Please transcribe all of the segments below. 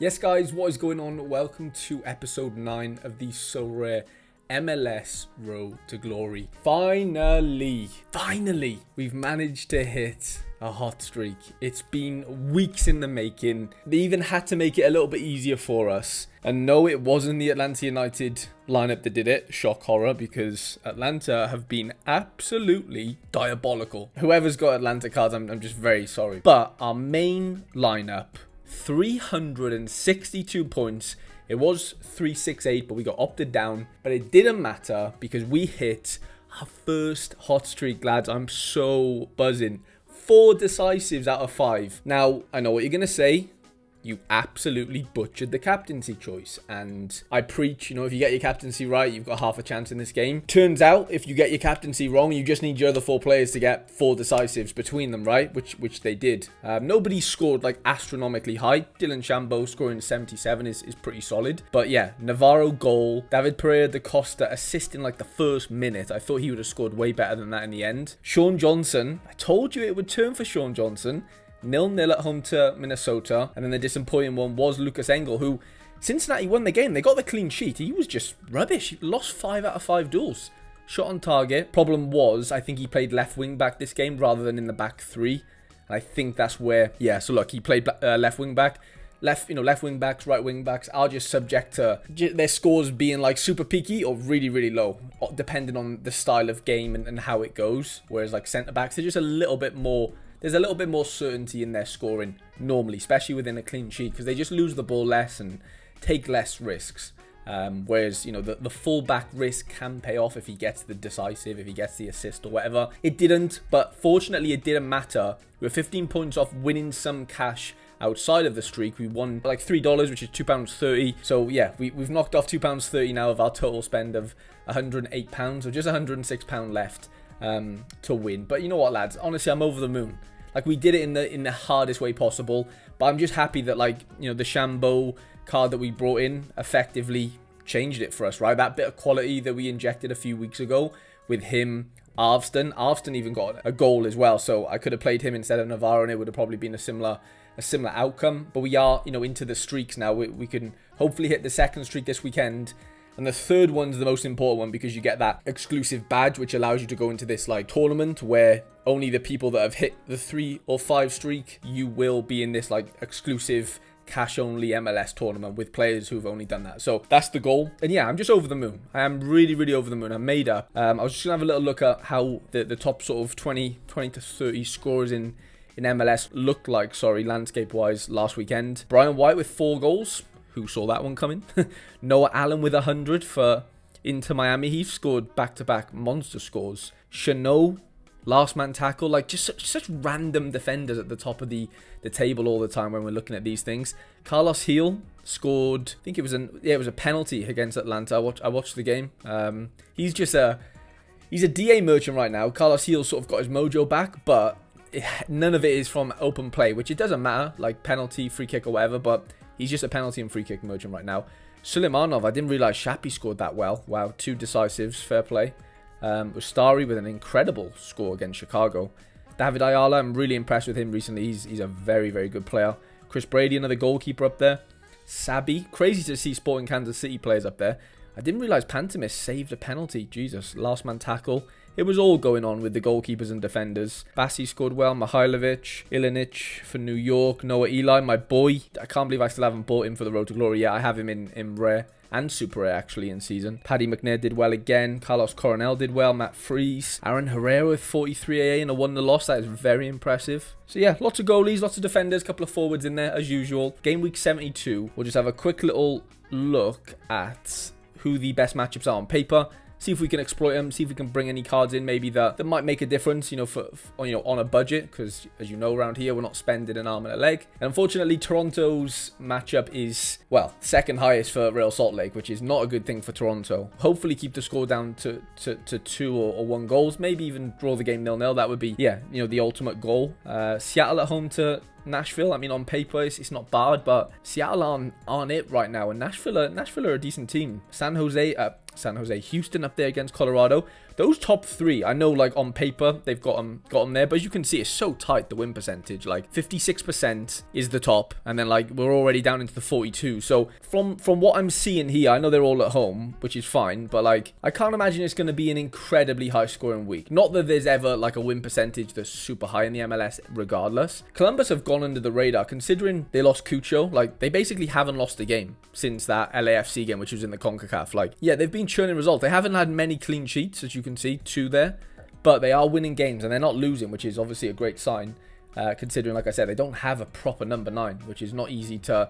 Yes guys, what is going on? Welcome to episode 9 of the SORARE MLS Road to Glory. Finally, we've managed to hit a hot streak. It's been weeks in the making. They even had to make it a little bit easier for us. And no, it wasn't the Atlanta United lineup that did it. Shock horror, because Atlanta have been absolutely diabolical. Whoever's got Atlanta cards, I'm just very sorry. But our main lineup, 362 points. It was 368, but we got opted down. But it didn't matter because we hit our first hot streak, lads. I'm so buzzing. 4 decisives out of 5. Now, I know what you're going to say. You absolutely butchered the captaincy choice. And I preach, if you get your captaincy right, you've got half a chance in this game. Turns out, if you get your captaincy wrong, you just need your other 4 players to get 4 decisives between them, right? Which they did. Nobody scored like astronomically high. Dylan Shambo scoring 77 is pretty solid. But yeah, Navarro goal. David Pereira da Costa assisting like the first minute. I thought he would have scored way better than that in the end. Sean Johnson. I told you it would turn for Sean Johnson. 0-0 at home to Minnesota. And then the disappointing one was Lucas Engel, who Cincinnati won the game. They got the clean sheet. He was just rubbish. He lost 5 out of 5 duels. Shot on target. Problem was, I think he played left wing back this game rather than in the back 3. And I think that's where, yeah, so look, he played left wing back. Left wing backs, right wing backs are just subject to their scores being like super peaky or really, really low, depending on the style of game and how it goes. Whereas like centre backs, they're just a little bit more. There's a little bit more certainty in their scoring normally, especially within a clean sheet, because they just lose the ball less and take less risks. Whereas, the full-back risk can pay off if he gets the decisive, if he gets the assist or whatever. It didn't, but fortunately it didn't matter. We were 15 points off winning some cash outside of the streak. We won like $3, which is £2.30. So yeah, we've knocked off £2.30 now of our total spend of £108, or just £106 left to win. But you know what, lads? Honestly, I'm over the moon. Like, we did it in the hardest way possible, but I'm just happy that, like, the Shambo card that we brought in effectively changed it for us, right? That bit of quality that we injected a few weeks ago with him, Arvston even got a goal as well, so I could have played him instead of Navarro and it would have probably been a similar outcome. But we are, into the streaks now. We can hopefully hit the second streak this weekend. And the third one's the most important one, because you get that exclusive badge, which allows you to go into this like tournament where only the people that have hit the 3 or 5 streak, you will be in this like exclusive cash only MLS tournament with players who've only done that. So that's the goal. And yeah, I'm just over the moon. I am really, really over the moon. I'm made up. I was just gonna have a little look at how the top sort of 20 to 30 scores in MLS looked like, landscape wise last weekend. Brian White with 4 goals. Who saw that one coming? Noah Allen with 100 for Inter Miami. He's scored back-to-back monster scores. Chanot, last man tackle. Like, just such random defenders at the top of the table all the time when we're looking at these things. Carlos Heel scored, I think it was a penalty against Atlanta. I watched the game. He's a DA merchant right now. Carlos Heel sort of got his mojo back, but none of it is from open play, which it doesn't matter, like penalty, free kick or whatever, but he's just a penalty and free kick merchant right now. Suleimanov, I didn't realize Shapi scored that well. Wow, 2 decisives, fair play. Ustari with an incredible score against Chicago. David Ayala, I'm really impressed with him recently. He's a very, very good player. Chris Brady, another goalkeeper up there. Sabi, crazy to see Sporting Kansas City players up there. I didn't realize Pantomis saved a penalty. Jesus, last man tackle. It was all going on with the goalkeepers and defenders. Bassi scored well. Mihailovic, Ilinic for New York. Noah Eli, my boy. I can't believe I still haven't bought him for the Road to Glory yet. I have him in rare and super rare actually in season. Paddy McNair did well again. Carlos Coronel did well. Matt Freese. Aaron Herrera with 43 AA and a 1-0 loss. That is very impressive. So yeah, lots of goalies, lots of defenders, couple of forwards in there as usual. Game week 72. We'll just have a quick little look at who the best matchups are on paper. See if we can exploit them. See if we can bring any cards in maybe that might make a difference, for on a budget. Because as you know, around here we're not spending an arm and a leg. And unfortunately, Toronto's matchup is, well, second highest for Real Salt Lake, which is not a good thing for Toronto. Hopefully, keep the score down to 2 or 1 goals. Maybe even draw the game 0-0. That would be, the ultimate goal. Seattle at home to Nashville. I mean, on paper, it's not bad, but Seattle aren't it right now, and Nashville are a decent team. Houston up there against Colorado. those top three, I know like on paper they've got them there, but as you can see, it's so tight, the win percentage. Like 56% is the top, and then like we're already down into the 42. So from what I'm seeing here, I know they're all at home, which is fine, but like I can't imagine it's going to be an incredibly high scoring week. Not that there's ever like a win percentage that's super high in the MLS regardless. Columbus have gone under the radar considering they lost Cucho. Like they basically haven't lost a game since that LAFC game, which was in the CONCACAF. Like, yeah, they've been churning results. They haven't had many clean sheets, as you can see, 2 there, but they are winning games and they're not losing, which is obviously a great sign, considering, like I said, they don't have a proper number 9, which is not easy to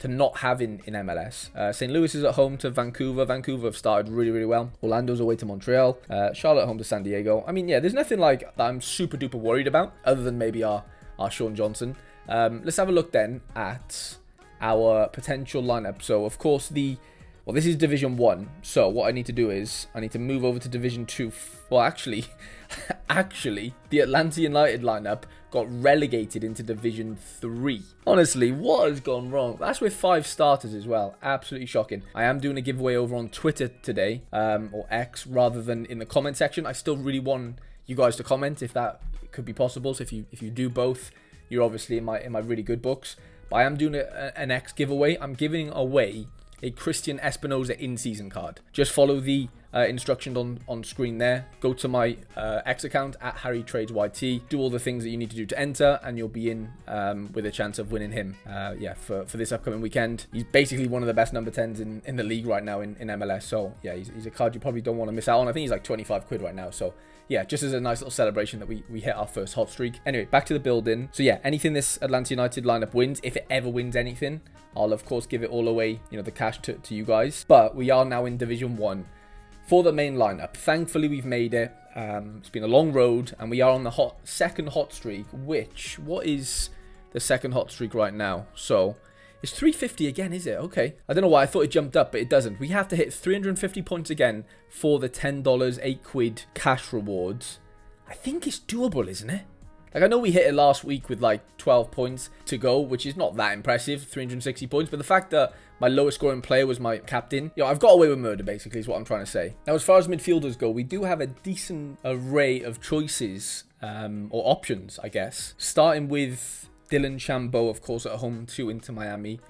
not have in MLS. St. Louis is at home to Vancouver. Vancouver have started really well. Orlando's away to Montreal. Charlotte home to San Diego. I mean, yeah, there's nothing like that I'm super duper worried about, other than maybe our Sean Johnson. Let's have a look then at our potential lineup. So of course this is Division 1. So what I need to do is I need to move over to Division 2. Well, actually, the Atlanta United lineup got relegated into Division 3. Honestly, what has gone wrong? That's with 5 starters as well. Absolutely shocking. I am doing a giveaway over on Twitter today, or X, rather than in the comment section. I still really want you guys to comment if that could be possible. So if you do both, you're obviously in my really good books. But I am doing an X giveaway. I'm giving away a Christian Espinoza in-season card. Just follow the instructions on screen there. Go to my X account at harrytradesyt. Do all the things that you need to do to enter, and you'll be in with a chance of winning him. For this upcoming weekend. He's basically one of the best number 10s in the league right now in MLS. So yeah, he's a card you probably don't want to miss out on. I think he's like 25 quid right now. So yeah, just as a nice little celebration that we hit our first hot streak. Anyway, back to the building. So yeah, anything this Atlanta United lineup wins, if it ever wins anything, I'll of course give it all away, the cash to you guys. But we are now in Division 1 for the main lineup. Thankfully, we've made it. It's been a long road, and we are on the second hot streak, what is the second hot streak right now? So it's 350 again, is it? Okay. I don't know why I thought it jumped up, but it doesn't. We have to hit 350 points again for the $10, 8 quid cash rewards. I think it's doable, isn't it? Like, I know we hit it last week with like 12 points to go, which is not that impressive, 360 points. But the fact that my lowest scoring player was my captain, I've got away with murder, basically, is what I'm trying to say. Now, as far as midfielders go, we do have a decent array of choices, or options, I guess. Starting with Dylan Chambeau, of course, at home to Inter Miami.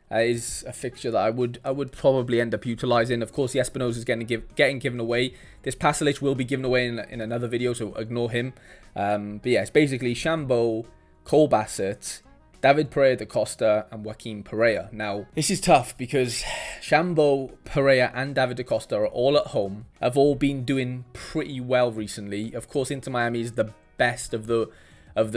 Is a fixture that I would probably end up utilising. Of course, the Espinoza is getting given away. This Pasalic will be given away in another video, so ignore him. But yeah, it's basically Chambeau, Cole Bassett, David Pereira da Costa, and Joaquin Pereira. Now, this is tough because Chambeau, Pereira, and David da Costa are all at home. Have all been doing pretty well recently. Of course, Inter Miami is the best of the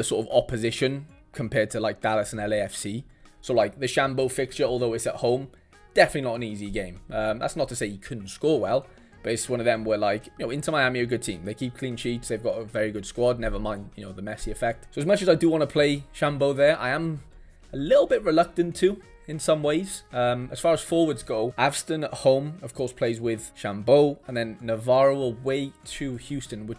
sort of opposition compared to like Dallas and LAFC. So, like, the Chambeau fixture, although it's at home, definitely not an easy game. That's not to say he couldn't score well, but it's one of them where, like, Inter Miami are a good team. They keep clean sheets. They've got a very good squad, never mind, the Messi effect. So, as much as I do want to play Chambeau there, I am a little bit reluctant to, in some ways. As far as forwards go, Avston at home, of course, plays with Chambeau, and then Navarro away to Houston,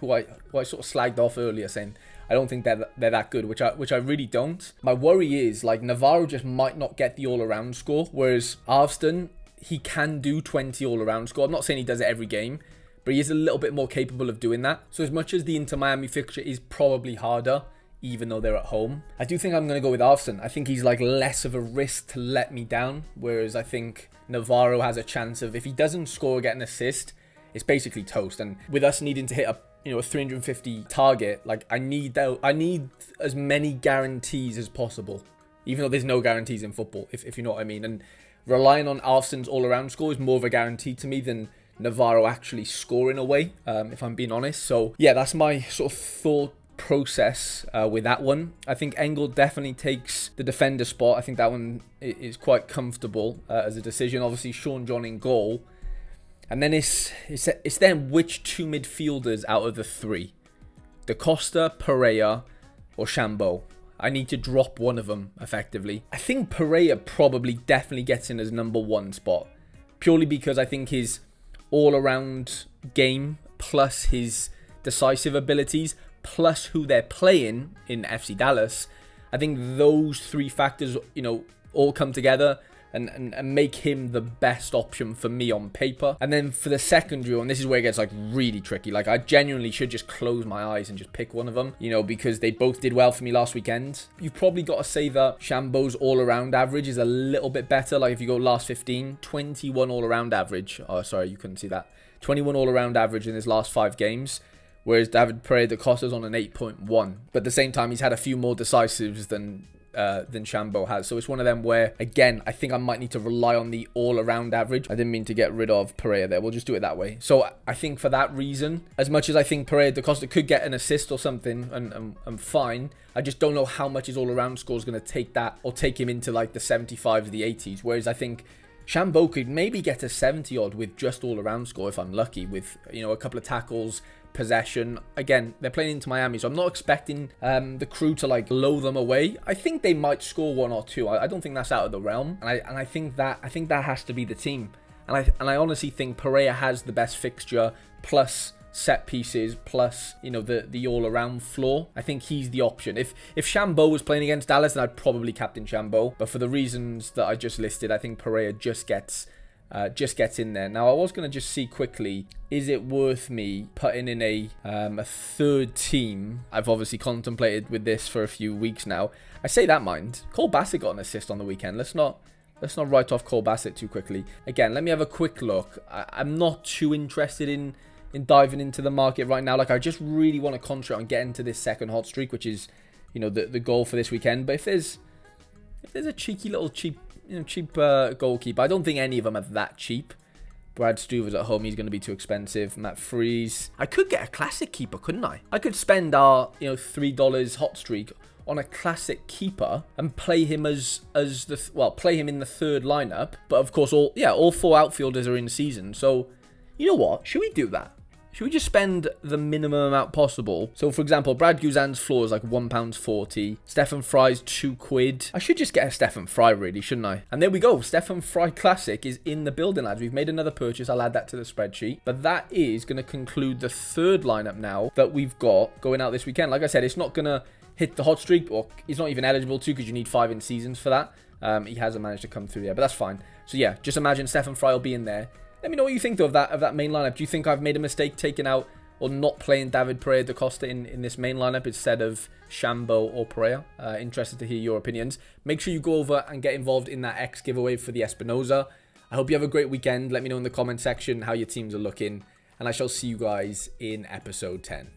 who I sort of slagged off earlier, saying I don't think they're that good, which I really don't. My worry is, like, Navarro just might not get the all-around score, whereas Avston, he can do 20 all-around score. I'm not saying he does it every game, but he is a little bit more capable of doing that. So as much as the Inter Miami fixture is probably harder, even though they're at home, I do think I'm going to go with Avston. I think he's like less of a risk to let me down, whereas I think Navarro has a chance of, if he doesn't score or get an assist, it's basically toast. And with us needing to hit a 350 target, like, I need as many guarantees as possible, even though there's no guarantees in football, if you know what I mean. And relying on Avston's all-around score is more of a guarantee to me than Navarro actually scoring away, if I'm being honest. So yeah, that's my sort of thought process with that one. I think Engel definitely takes the defender spot. I think that one is quite comfortable as a decision. Obviously, Sean John in goal. And then it's then which 2 midfielders out of the 3? Da Costa, Pereira, or Chambeau? I need to drop one of them, effectively. I think Pereira probably definitely gets in as number 1 spot. Purely because I think his all-around game, plus his decisive abilities, plus who they're playing in FC Dallas, I think those 3 factors, all come together and make him the best option for me on paper. And then for the second duo, and this is where it gets like really tricky, like I genuinely should just close my eyes and just pick one of them, you know, because they both did well for me last weekend. You've probably got to say that Shambo's all-around average is a little bit better. Like if you go last 15, 21 all-around average. Oh, sorry, you couldn't see that. 21 all-around average in his last 5 games. Whereas David Pereira da Costa's on an 8.1. But at the same time, he's had a few more decisives than Shambo has. So it's one of them where, again, I think I might need to rely on the all-around average. I didn't mean to get rid of Pereira there. We'll just do it that way. So I think for that reason, as much as I think Pereira da Costa could get an assist or something, and I'm fine, I just don't know how much his all-around score is going to take that, or take him into like the 75s, the 80s. Whereas I think Shambo could maybe get a 70-odd with just all-around score if I'm lucky, with, you know, a couple of tackles, possession. Again, they're playing into Miami, so I'm not expecting the Crew to like blow them away. I think they might score 1 or 2. I don't think that's out of the realm, and I think that has to be the team. And I honestly think Pereira has the best fixture, plus set pieces, plus, you know, the all-around floor. I think he's the option. If Shambo was playing against Dallas, then I'd probably captain Shambo. But for the reasons that I just listed, I think Pereira just gets in there. Now, I was going to just see quickly, is it worth me putting in a third team? I've obviously contemplated with this for a few weeks now. I say that, mind. Cole Bassett got an assist on the weekend. Let's not write off Cole Bassett too quickly. Again, let me have a quick look. I'm not too interested in diving into the market right now. Like, I just really want to concentrate on getting to this second hot streak, which is, you know, the goal for this weekend. But if there's a cheeky goalkeeper, I don't think any of them are that cheap. Brad Stuver's at home, he's going to be too expensive. Matt Freeze. I could get a classic keeper, couldn't I? I could spend our, you know, $3 hot streak on a classic keeper and play him play him in the third lineup. But of course, all 4 outfielders are in season. So, you know what? Should we do that? Should we just spend the minimum amount possible? So, for example, Brad Guzan's floor is like £1.40. Stefan Fry's £2. I should just get a Stefan Fry, really, shouldn't I? And there we go. Stefan Fry Classic is in the building, lads. We've made another purchase. I'll add that to the spreadsheet. But that is going to conclude the third lineup now that we've got going out this weekend. Like I said, it's not going to hit the hot streak, or he's not even eligible to, because you need 5 in seasons for that. He hasn't managed to come through there, but that's fine. So, yeah, just imagine Stefan Fry will be in there. Let me know what you think, though, of that main lineup. Do you think I've made a mistake taking out or not playing David Pereira da Costa in this main lineup instead of Shambo or Pereira? Interested to hear your opinions. Make sure you go over and get involved in that X giveaway for the Espinoza. I hope you have a great weekend. Let me know in the comment section how your teams are looking, and I shall see you guys in episode 10.